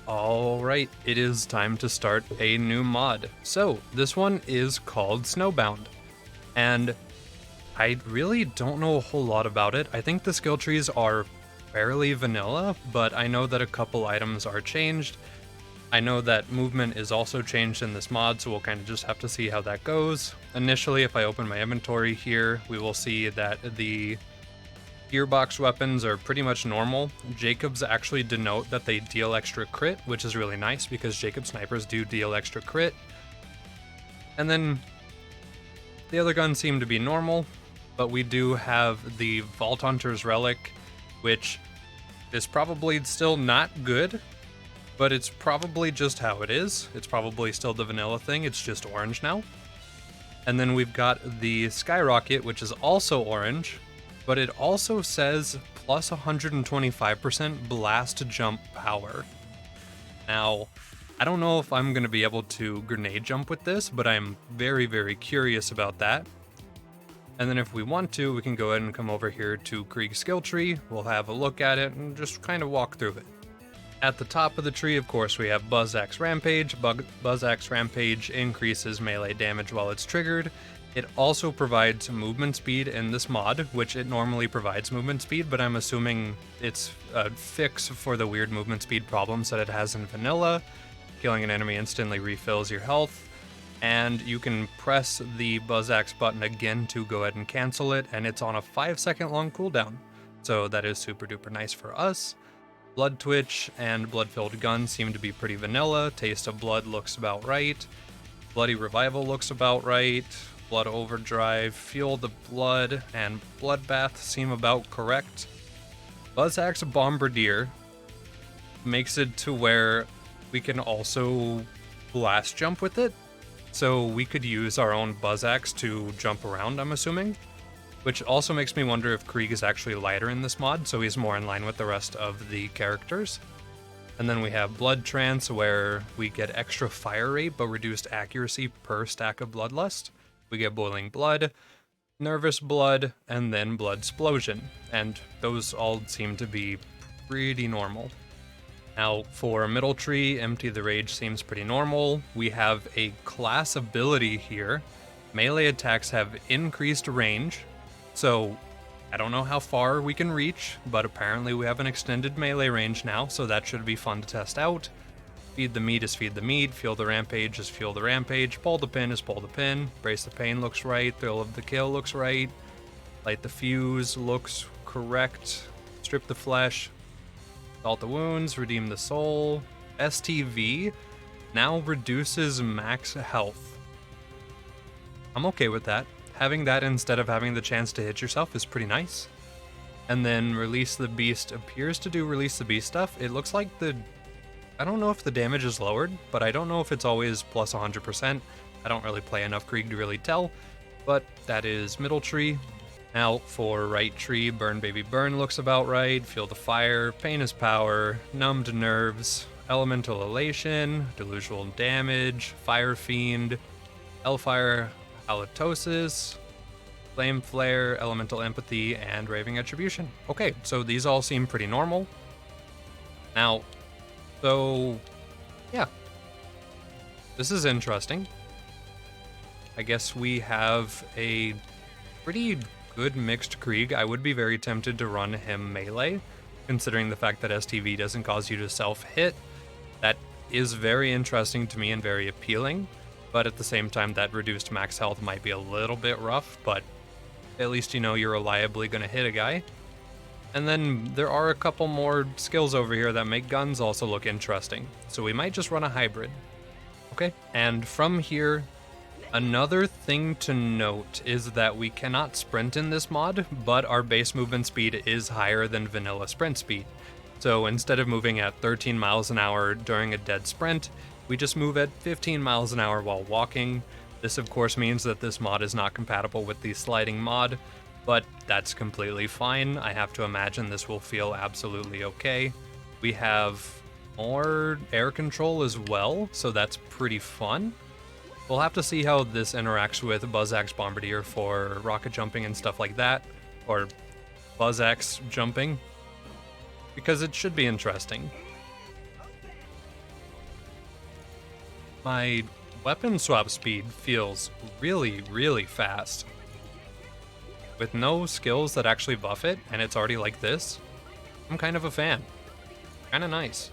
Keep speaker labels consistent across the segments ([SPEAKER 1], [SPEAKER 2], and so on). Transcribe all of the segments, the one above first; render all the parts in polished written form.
[SPEAKER 1] Alright, it is time to start a new mod. So, this one is called Snowbound, and I really don't know a whole lot about it. I think the skill trees are fairly vanilla, but I know that a couple items are changed. I know that movement is also changed in this mod, so we'll kind of just have to see how that goes. Initially, if I open my inventory here, we will see that the gearbox weapons are pretty much normal. Jacobs actually denote that they deal extra crit, which is really nice because Jacob snipers do deal extra crit. And then the other guns seem to be normal, but we do have the Vault Hunter's Relic, which is probably still not good, but it's probably just how it is. It's probably still the vanilla thing, it's just orange now. And then we've got the Skyrocket, which is also orange, but it also says plus 125% blast jump power. Now, I don't know if I'm going to be able to grenade jump with this, but I'm very, very curious about that. And then if we want to, we can go ahead and come over here to Krieg skill tree. We'll have a look at it and just kind of walk through it. At the top of the tree, of course, we have Buzz Axe Rampage. Buzz Axe Rampage increases melee damage while it's triggered. It also provides movement speed in this mod, which it normally provides movement speed, but I'm assuming it's a fix for the weird movement speed problems that it has in vanilla. Killing an enemy instantly refills your health, and you can press the Buzz Axe button again to go ahead and cancel it, and it's on a 5-second long cooldown. So that is super duper nice for us. Blood Twitch and Blood-Filled Gun seem to be pretty vanilla. Taste of Blood looks about right. Bloody Revival looks about right. Blood Overdrive, Fuel the Blood, and Bloodbath seem about correct. Buzz Axe Bombardier makes it to where we can also blast jump with it. So we could use our own Buzz Axe to jump around, I'm assuming. Which also makes me wonder if Krieg is actually lighter in this mod, so he's more in line with the rest of the characters. And then we have Blood Trance, where we get extra fire rate but reduced accuracy per stack of Bloodlust. We get Boiling Blood, Nervous Blood, and then Blood Explosion, and those all seem to be pretty normal. Now, for Middle Tree, Empty the Rage seems pretty normal. We have a class ability here. Melee attacks have increased range, so I don't know how far we can reach, but apparently we have an extended melee range now, so that should be fun to test out. Feed the Meat is Feed the Meat, Fuel the Rampage is Fuel the Rampage, Pull the Pin is Pull the Pin, Brace the Pain looks right, Thrill of the Kill looks right, Light the Fuse looks correct, Strip the Flesh, Salt the Wounds, Redeem the Soul. STV now reduces max health. I'm okay with that. Having that instead of having the chance to hit yourself is pretty nice. And then Release the Beast appears to do Release the Beast stuff. It looks like I don't know if the damage is lowered, but I don't know if it's always plus 100%. I don't really play enough Krieg to really tell, but that is Middle Tree. Now for Right Tree, Burn Baby Burn looks about right, Feel the Fire, Pain is Power, Numbed Nerves, Elemental Elation, Delusional Damage, Fire Fiend, Hellfire Halitosis, Flame Flare, Elemental Empathy, and Raving Attribution. Okay, so these all seem pretty normal. Now, so, yeah, this is interesting. I guess we have a pretty good mixed Krieg. I would be very tempted to run him melee, considering the fact that STV doesn't cause you to self-hit. That is very interesting to me and very appealing, but at the same time, that reduced max health might be a little bit rough, but at least you know you're reliably going to hit a guy. And then there are a couple more skills over here that make guns also look interesting. So we might just run a hybrid. Okay, and from here, another thing to note is that we cannot sprint in this mod, but our base movement speed is higher than vanilla sprint speed. So instead of moving at 13 miles an hour during a dead sprint, we just move at 15 miles an hour while walking. This of course means that this mod is not compatible with the sliding mod, but that's completely fine. I have to imagine this will feel absolutely okay. We have more air control as well, so that's pretty fun. We'll have to see how this interacts with Buzz Axe Bombardier for rocket jumping and stuff like that, or Buzz Axe jumping, because it should be interesting. my weapon swap speed feels really, really fast. With no skills that actually buff it, and it's already like this, I'm kind of a fan. Kind of nice.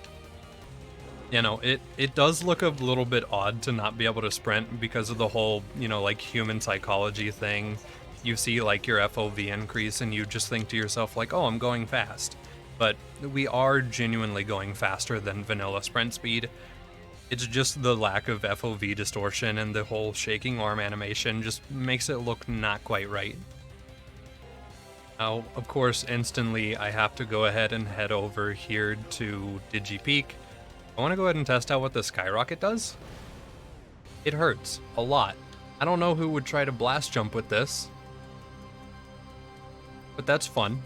[SPEAKER 1] You know, it does look a little bit odd to not be able to sprint because of the whole, you know, like human psychology thing. You see like your FOV increase and you just think to yourself like, oh, I'm going fast. But we are genuinely going faster than vanilla sprint speed. It's just the lack of FOV distortion and the whole shaking arm animation just makes it look not quite right. Now, of course, instantly I have to go ahead and head over here to Digi-Peak. I want to go ahead and test out what the skyrocket does. It hurts a lot. I don't know who would try to blast jump with this, but that's fun.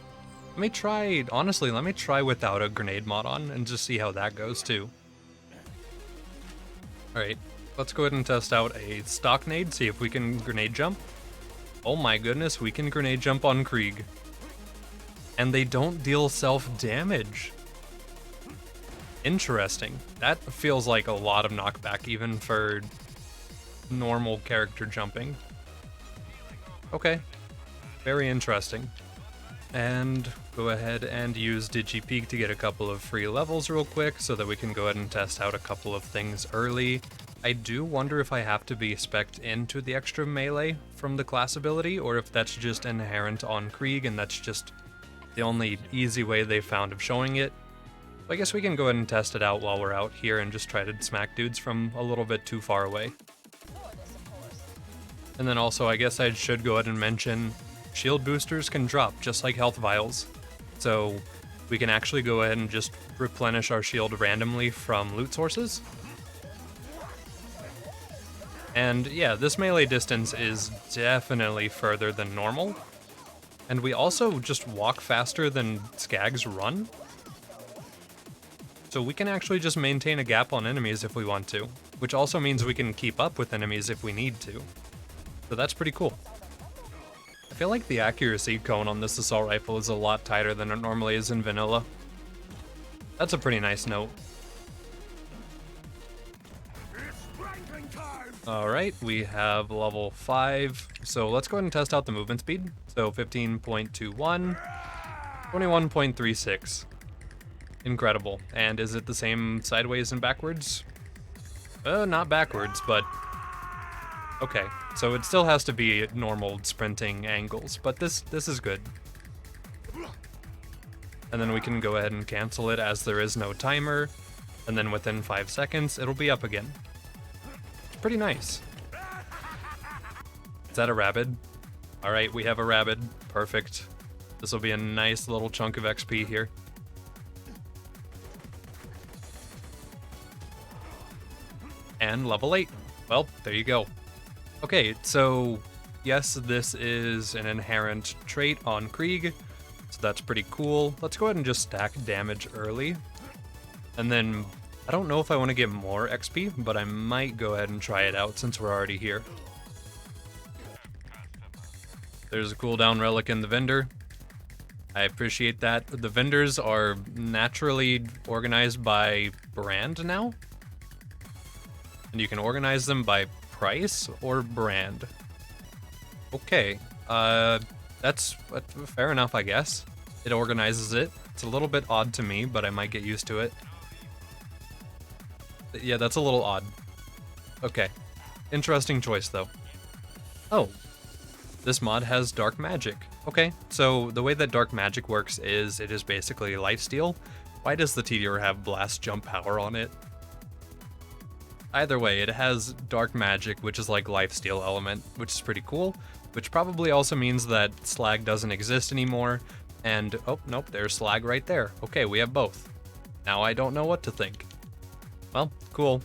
[SPEAKER 1] Let me try, honestly, let me try without a grenade mod on and just see how that goes too. Alright, let's go ahead and test out a stock nade, see if we can grenade jump. Oh my goodness, we can grenade jump on Krieg. And they don't deal self-damage. Interesting. That feels like a lot of knockback even for normal character jumping. Okay, very interesting. And go ahead and use Digi-Peak to get a couple of free levels real quick so that we can go ahead and test out a couple of things early. I do wonder if I have to be spec'd into the extra melee from the class ability, or if that's just inherent on Krieg and that's just the only easy way they found of showing it. I guess we can go ahead and test it out while we're out here and just try to smack dudes from a little bit too far away. And then also, I guess I should go ahead and mention, shield boosters can drop just like health vials. So we can actually go ahead and just replenish our shield randomly from loot sources. And yeah, this melee distance is definitely further than normal. And we also just walk faster than Skags run. So we can actually just maintain a gap on enemies if we want to, which also means we can keep up with enemies if we need to. So that's pretty cool. I feel like the accuracy cone on this assault rifle is a lot tighter than it normally is in vanilla. That's a pretty nice note. Alright, we have level 5, so let's go ahead and test out the movement speed. So 15.21, 21.36. Incredible. And is it the same sideways and backwards? Not backwards, but... Okay, so it still has to be normal sprinting angles, but this is good. And then we can go ahead and cancel it as there is no timer, and then within 5 seconds, it'll be up again. It's pretty nice. Is that a rabbit? Alright, we have a rabbit. Perfect. This will be a nice little chunk of XP here. And level 8. Well, there you go. Okay, so yes, this is an inherent trait on Krieg, so that's pretty cool. Let's go ahead and just stack damage early. And then, I don't know if I want to get more XP, but I might go ahead and try it out since we're already here. There's a cooldown relic in the vendor. I appreciate that. The vendors are naturally organized by brand now. And you can organize them by price or brand. Okay, that's fair enough, I guess. It organizes it. It's a little bit odd to me, but I might get used to it. Yeah, that's a little odd. Okay, interesting choice though. Oh, this mod has dark magic. Okay, so the way that dark magic works is it is basically lifesteal. Why does the TDR have blast jump power on it? Either way, it has dark magic, which is like lifesteal element, which is pretty cool, which probably also means that slag doesn't exist anymore, and oh, nope, there's slag right there. Okay, we have both. Now I don't know what to think. Well, cool.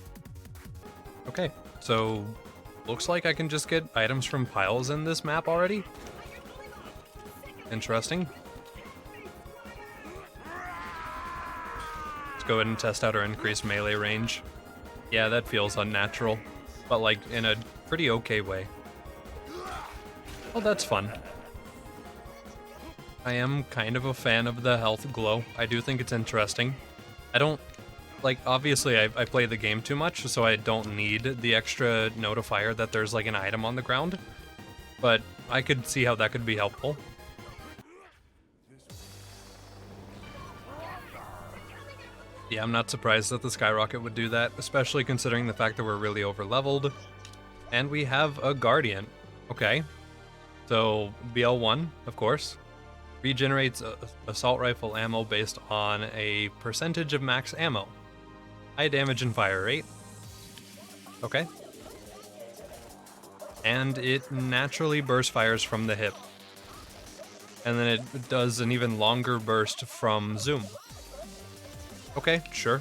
[SPEAKER 1] Okay, so looks like I can just get items from piles in this map already. Interesting. Let's go ahead and test out our increased melee range. Yeah, that feels unnatural, but like in a pretty okay way. Well, that's fun. I am kind of a fan of the health glow. I do think it's interesting. I don't like, obviously I play the game too much, so I don't need the extra notifier that there's like an item on the ground, but I could see how that could be helpful. Yeah, I'm not surprised that the Skyrocket would do that, especially considering the fact that we're really over-leveled. And we have a Guardian. Okay. So, BL1, of course, regenerates assault rifle ammo based on a percentage of max ammo. High damage and fire rate. Okay. And it naturally burst fires from the hip. And then it does an even longer burst from zoom. Okay, sure.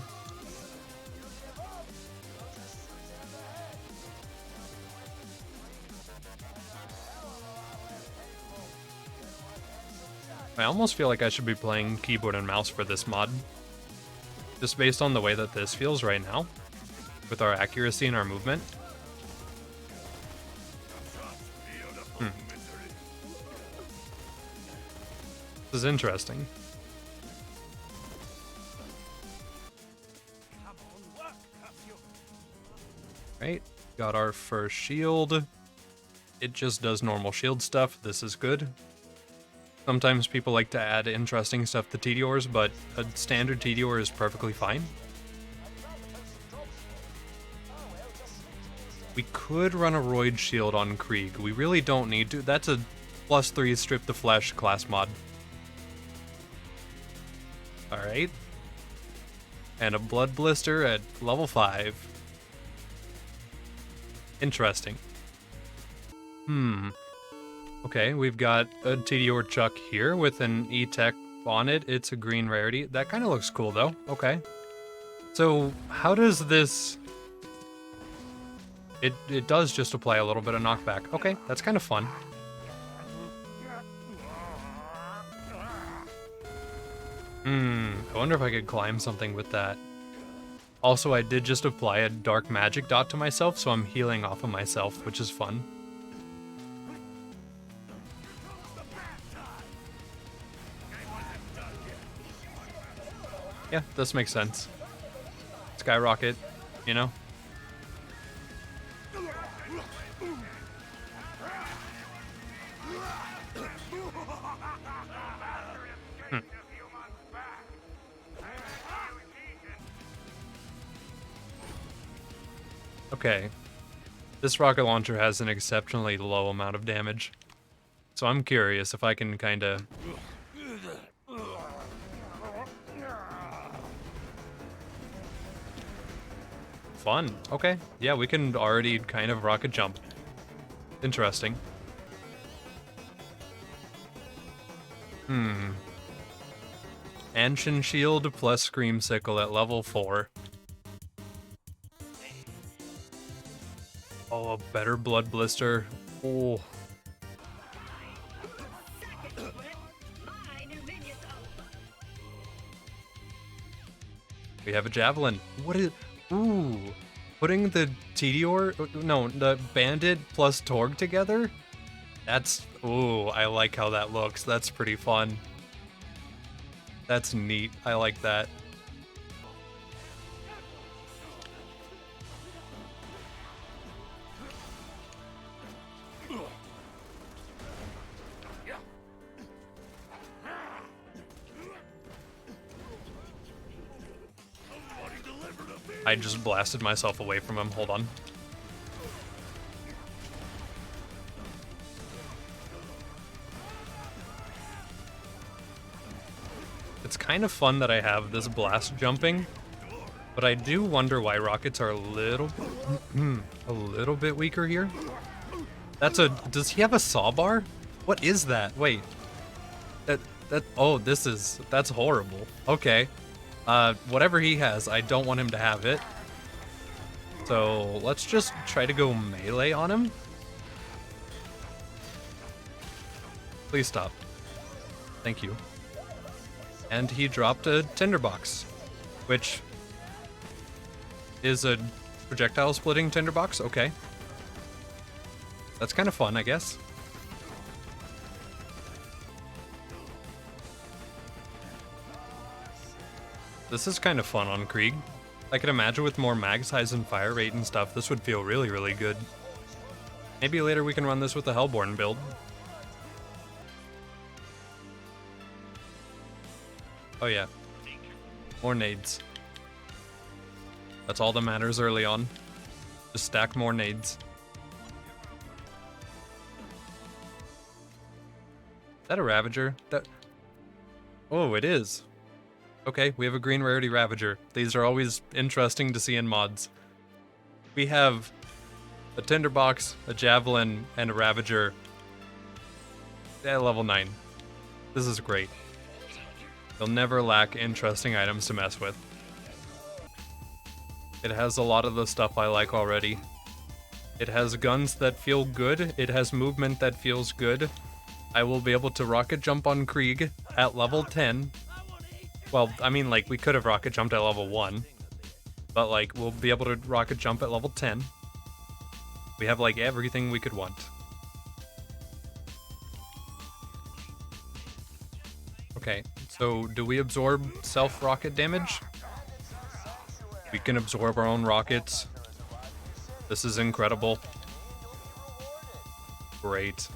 [SPEAKER 1] I almost feel like I should be playing keyboard and mouse for this mod. Just based on the way that this feels right now, with our accuracy and our movement. This is interesting. Right, got our first shield. It just does normal shield stuff. This is good. Sometimes people like to add interesting stuff to Tediors, but a standard Tedior is perfectly fine. We could run a Roid shield on Krieg. We really don't need to. That's a +3 strip the flesh class mod. Alright. And a blood blister at level 5. Interesting. Okay, we've got a Tedior Chuck here with an E-Tech on it. It's a green rarity. That kind of looks cool, though. Okay. So, how does this... It does just apply a little bit of knockback. Okay, that's kind of fun. I wonder if I could climb something with that. Also, I did just apply a dark magic dot to myself, so I'm healing off of myself, which is fun. Yeah, this makes sense. Skyrocket, you know? Okay. This rocket launcher has an exceptionally low amount of damage. So I'm curious if I can kinda... Fun. Okay. Yeah, we can already kind of rocket jump. Interesting. Anshin Shield plus Scream Sickle at level 4. Oh, a better Blood Blister. Oh. We have a Javelin. What is... Ooh. Putting the Tedior... No, the Bandit plus Torg together? That's... Ooh, I like how that looks. That's pretty fun. That's neat. I like that. I just blasted myself away from him. Hold on. It's kind of fun that I have this blast jumping, but I do wonder why rockets are a little bit weaker here. That's a... Does he have a saw bar? What is that? Wait. Oh, that's horrible. Okay. Whatever he has, I don't want him to have it. So let's just try to go melee on him. Please stop. Thank you. And he dropped a tinderbox, which is a projectile splitting tinderbox. Okay. That's kind of fun, I guess. This is kind of fun on Krieg. I could imagine with more mag size and fire rate and stuff, this would feel really, really good. Maybe later we can run this with the Hellborn build. Oh yeah. More nades. That's all that matters early on. Just stack more nades. Is that a Ravager? Oh, it is. Okay, we have a green rarity Ravager. These are always interesting to see in mods. We have a Tinderbox, a Javelin, and a Ravager at level 9. This is great. You'll never lack interesting items to mess with. It has a lot of the stuff I like already. It has guns that feel good. It has movement that feels good. I will be able to rocket jump on Krieg at level 10. Well, I mean, like, we could have rocket jumped at level 1. But, like, we'll be able to rocket jump at level 10. We have, like, everything we could want. Okay, so do we absorb self-rocket damage? We can absorb our own rockets. This is incredible. Great.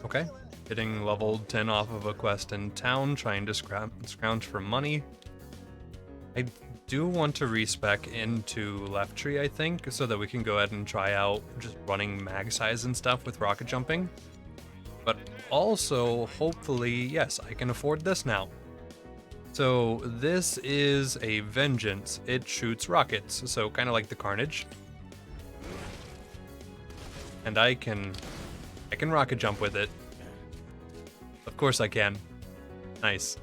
[SPEAKER 1] Okay, hitting level 10 off of a quest in town, trying to scrounge for money. I do want to respec into left tree, I think, so that we can go ahead and try out just running mag size and stuff with rocket jumping. But also, hopefully, yes, I can afford this now. So this is a Vengeance. It shoots rockets, so kind of like the Carnage. And I can rocket jump with it. Of course I can. Nice.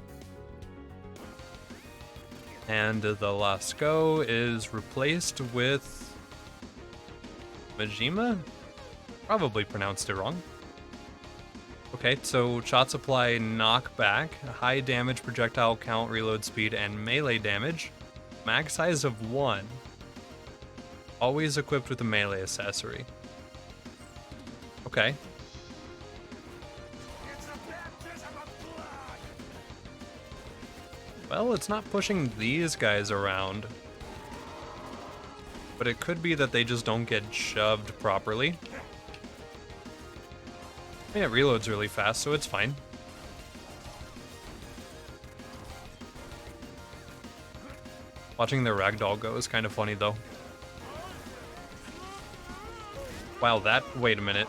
[SPEAKER 1] And the Lasco is replaced with Majima? Probably pronounced it wrong. Okay, so shot supply, knockback, high damage, projectile count, reload speed, and melee damage. Mag size of 1. Always equipped with a melee accessory. Okay. Well, it's not pushing these guys around. But it could be that they just don't get shoved properly. Yeah, it reloads really fast, so it's fine. Watching the ragdoll go is kind of funny, though. Wow, wait a minute.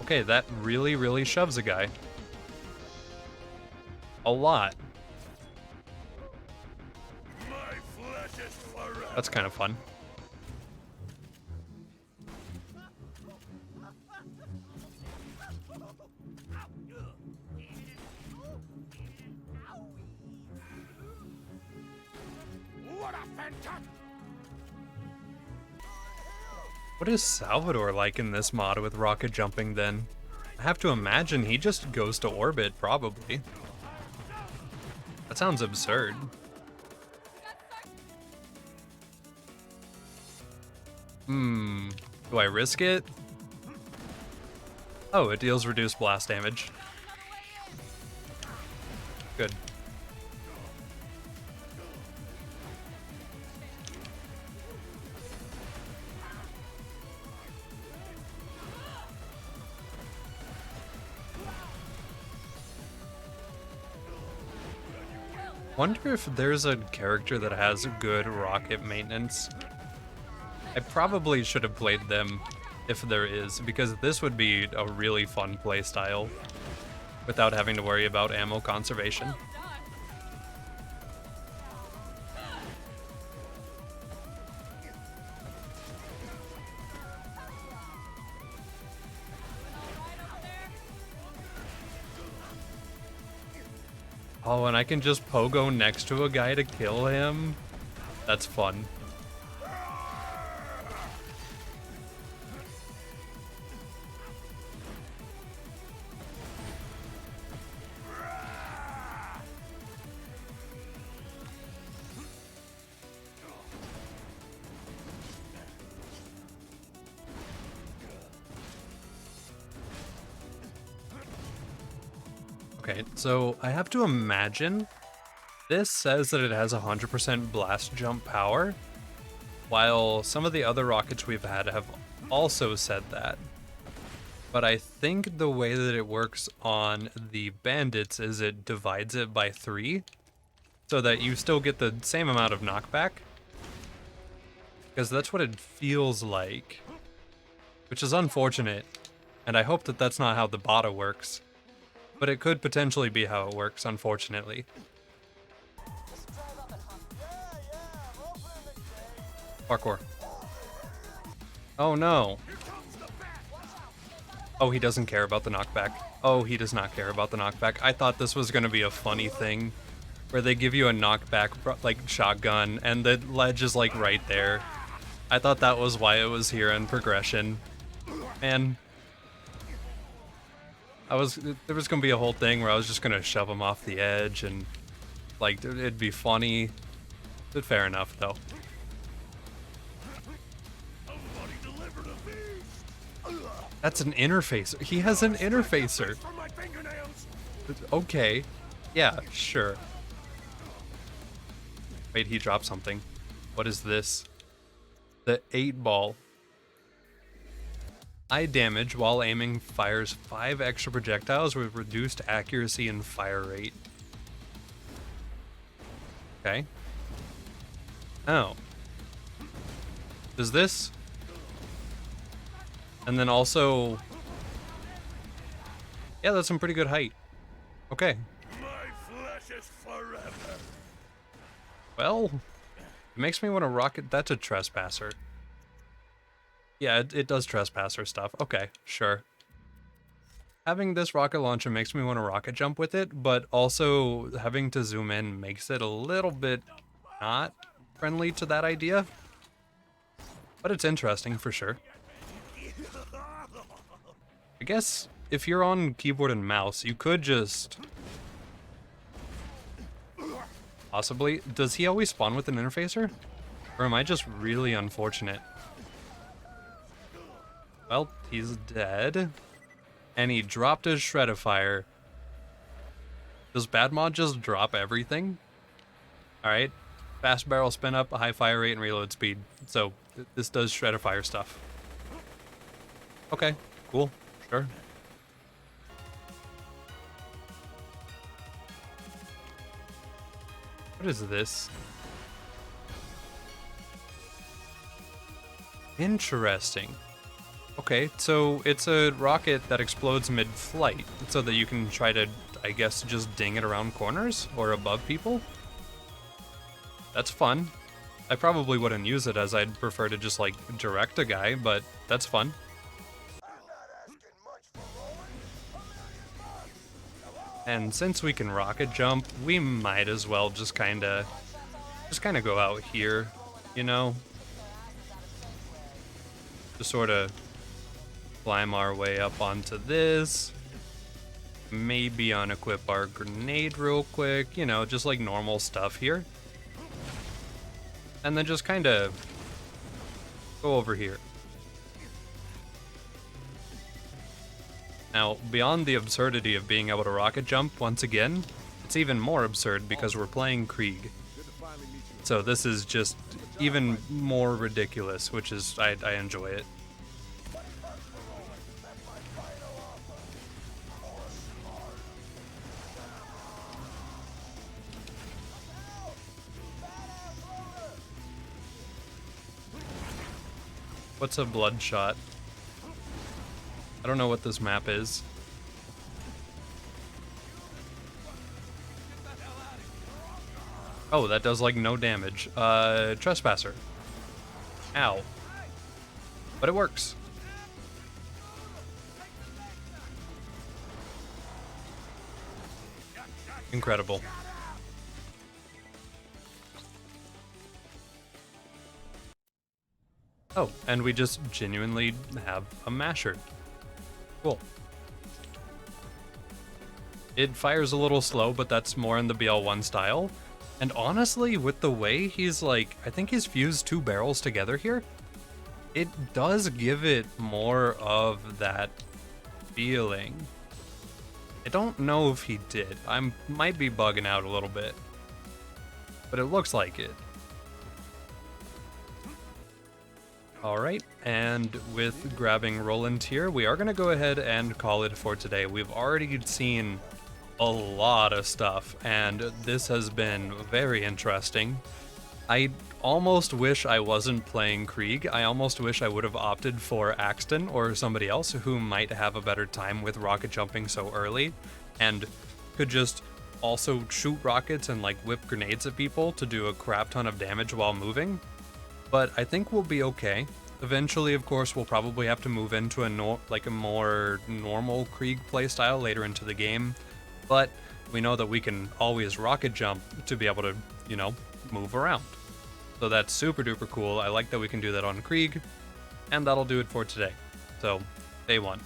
[SPEAKER 1] Okay, that really, really shoves a guy. A lot. That's kind of fun. What is Salvador like in this mod with rocket jumping then? I have to imagine he just goes to orbit, probably. That sounds absurd. Do I risk it? Oh, it deals reduced blast damage. Good. Wonder if there's a character that has good rocket maintenance. I probably should have played them if there is, because this would be a really fun playstyle without having to worry about ammo conservation. Oh, and I can just pogo next to a guy to kill him? That's fun. Okay, so I have to imagine this says that it has 100% blast jump power, while some of the other rockets we've had have also said that. But I think the way that it works on the bandits is it divides it by 3, so that you still get the same amount of knockback. Because that's what it feels like, which is unfortunate, and I hope that that's not how the bota works. But it could potentially be how it works, unfortunately. Parkour. Oh no. Oh, he doesn't care about the knockback. Oh, he does not care about the knockback. I thought this was gonna be a funny thing, where they give you a knockback, like, shotgun, and the ledge is, like, right there. I thought that was why it was here in progression. Man. There was gonna be a whole thing where I was just gonna shove him off the edge and, like, it'd be funny. But fair enough, though. That's an interfacer. He has an interfacer. Okay. Yeah, sure. Wait, he dropped something. What is this? The 8-ball. Eye damage while aiming fires 5 extra projectiles with reduced accuracy and fire rate. Okay. Oh. Does this? And then also... Yeah, that's some pretty good height. Okay.
[SPEAKER 2] My flesh is forever.
[SPEAKER 1] Well, it makes me want to rocket. That's a trespasser. Yeah, it does trespasser stuff. Okay, sure. Having this rocket launcher makes me want to rocket jump with it, but also having to zoom in makes it a little bit not friendly to that idea. But it's interesting for sure. I guess if you're on keyboard and mouse, you could just... Possibly. Does he always spawn with an interfacer? Or am I just really unfortunate? Well, he's dead. And he dropped his Shredifier. Does Bad Mod just drop everything? Alright. Fast barrel spin up, a high fire rate, and reload speed. So, this does Shredifier stuff. Okay, cool. Sure. What is this? Interesting. Okay, so it's a rocket that explodes mid-flight, so that you can try to, I guess, just ding it around corners or above people. That's fun. I probably wouldn't use it, as I'd prefer to just, like, direct a guy, but that's fun. And since we can rocket jump, we might as well just kinda go out here, you know? Just sorta climb our way up onto this. Maybe unequip our grenade real quick, you know, just like normal stuff here. And then just kinda go over here. Now, beyond the absurdity of being able to rocket jump, once again, it's even more absurd because we're playing Krieg. So this is just even more ridiculous, which is, I enjoy it. What's a bloodshot? I don't know what this map is. Oh, that does like no damage. Trespasser. Ow. But it works. Incredible. Oh, and we just genuinely have a masher. Cool. It fires a little slow, but that's more in the BL1 style. And honestly, with the way he's like, I think he's fused 2 barrels together here, it does give it more of that feeling. I don't know if he did. I might be bugging out a little bit. But it looks like it. Alright, and with grabbing Roland here, we are going to go ahead and call it for today. We've already seen a lot of stuff, and this has been very interesting. I almost wish I wasn't playing Krieg. I almost wish I would have opted for Axton or somebody else who might have a better time with rocket jumping so early, and could just also shoot rockets and like whip grenades at people to do a crap ton of damage while moving. But I think we'll be okay. Eventually, of course, we'll probably have to move into a more normal Krieg playstyle later into the game. But we know that we can always rocket jump to be able to, you know, move around. So that's super duper cool. I like that we can do that on Krieg. And that'll do it for today. So, day one.